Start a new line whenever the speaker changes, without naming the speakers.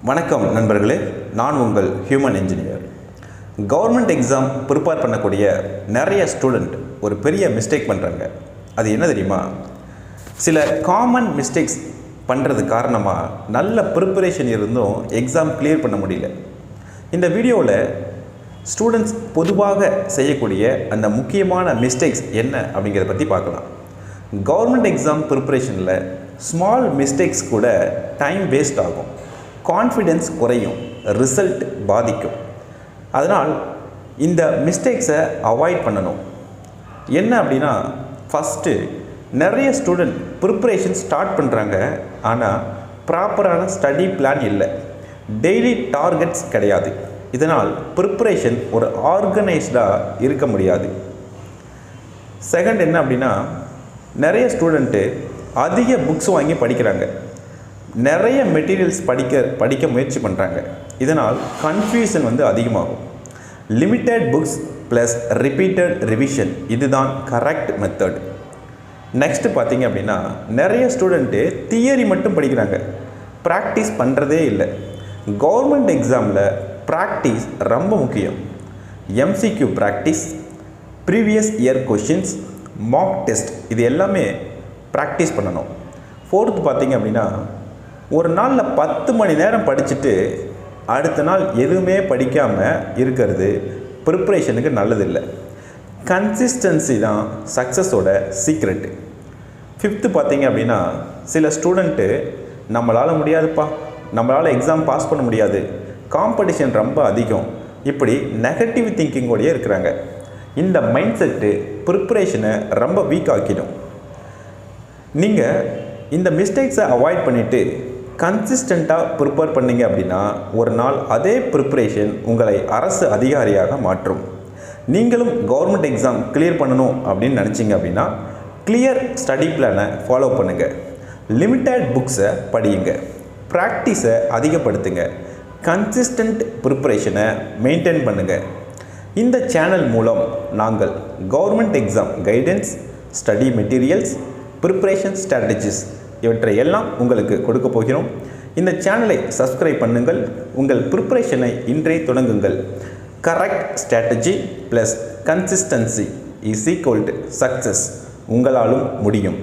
வணக்கம் நண்பர்களே, நான் உங்கள் human engineer. Government exam prepare பண்ணக்கூடிய நிறைய ஸ்டூடெண்ட் ஒரு பெரிய மிஸ்டேக் பண்ணுறாங்க. அது என்ன தெரியுமா? சில காமன் மிஸ்டேக்ஸ் பண்ணுறது காரணமாக நல்ல ப்ரிப்பரேஷன் இருந்தும் எக்ஸாம் கிளியர் பண்ண முடியல. இந்த வீடியோவில் ஸ்டூடெண்ட்ஸ் பொதுவாக செய்யக்கூடிய அந்த முக்கியமான மிஸ்டேக்ஸ் என்ன அப்படிங்கிறத பற்றி பார்க்கலாம். கவர்மெண்ட் எக்ஸாம் ப்ரிப்பரேஷனில் ஸ்மால் மிஸ்டேக்ஸ் கூட டைம் வேஸ்ட் ஆகும், கான்ஃபிடென்ஸ் குறையும், ரிசல்ட் பாதிக்கும். அதனால் இந்த மிஸ்டேக்ஸை அவாய்ட் பண்ணணும். என்ன அப்படின்னா, ஃபஸ்ட்டு நிறைய ஸ்டூடெண்ட் ப்ரிப்பரேஷன் ஸ்டார்ட் பண்ணுறாங்க, ஆனால் ப்ராப்பரான ஸ்டடி பிளான் இல்லை, டெய்லி டார்கெட்ஸ் கிடையாது. இதனால் ப்ரிப்பரேஷன் ஒரு ஆர்கனைஸ்டாக இருக்க முடியாது. செகண்ட் என்ன அப்படின்னா, நிறைய ஸ்டூடெண்ட்டு அதிக புக்ஸ் வாங்கி படிக்கிறாங்க, நிறைய மெட்டீரியல்ஸ் படிக்க முயற்சி பண்ணுறாங்க. இதனால் கன்ஃபியூஷன் அதிகமாகும். Limited books plus repeated revision, இதுதான் கரெக்ட் மெத்தட். நெக்ஸ்ட்டு பார்த்தீங்க அப்படின்னா, நிறைய ஸ்டூடெண்ட்டு தியரி மட்டும் படிக்கிறாங்க, ப்ராக்டிஸ் பண்ணுறதே இல்லை. கவர்மெண்ட் எக்ஸாமில் ப்ராக்டிஸ் ரொம்ப முக்கியம். MCQ practice, previous year questions, Mach test, இது எல்லாமே ப்ராக்டிஸ் பண்ணணும். ஃபோர்த்து பார்த்தீங்க அப்படின்னா, ஒரு நாளில் 10 மணி நேரம் படிச்சுட்டு அடுத்த நாள் எதுவுமே படிக்காமல் இருக்கிறது ப்ரிப்பரேஷனுக்கு நல்லதில்லை. கன்சிஸ்டன்சி தான் சக்ஸஸோட சீக்ரெட்டு. ஃபிஃப்த்து பார்த்தீங்க அப்படின்னா, சில ஸ்டூடெண்ட்டு நம்மளால் முடியாதுப்பா, நம்மளால் எக்ஸாம் பாஸ் பண்ண முடியாது, காம்படிஷன் ரொம்ப அதிகம், இப்படி நெகட்டிவ் திங்கிங்கோடையே இருக்கிறாங்க. இந்த மைண்ட் செட்டு ப்ரிப்பரேஷனை ரொம்ப வீக் ஆக்கிடும். நீங்கள் இந்த மிஸ்டேக்ஸை அவாய்ட் பண்ணிவிட்டு கன்சிஸ்டண்ட்டாக ப்ரிப்பேர் பண்ணிங்க அப்படின்னா, ஒரு நாள் அதே ப்ரிப்பரேஷன் உங்களை அரசு அதிகாரியாக மாற்றும். நீங்களும் கவர்மெண்ட் எக்ஸாம் கிளியர் பண்ணணும் அப்படின்னு நினச்சிங்க அப்படின்னா, கிளியர் ஸ்டடி பிளானை ஃபாலோ பண்ணுங்கள், லிமிட்டட் புக்ஸை படியுங்க, ப்ராக்டிஸை அதிகப்படுத்துங்க, கன்சிஸ்டன்ட் ப்ரிப்பரேஷனை மெயின்டைன் பண்ணுங்கள். இந்த சேனல் மூலம் நாங்கள் government exam guidance, study materials, preparation strategies இவற்றை எல்லாம் உங்களுக்கு கொடுக்க போகிறோம். இந்த சேனலை சப்ஸ்கிரைப் பண்ணுங்கள். உங்கள் ப்ரிப்பரேஷனை இன்றே தொடங்குங்கள். Correct strategy plus consistency is equal to success. உங்களாலும் முடியும்.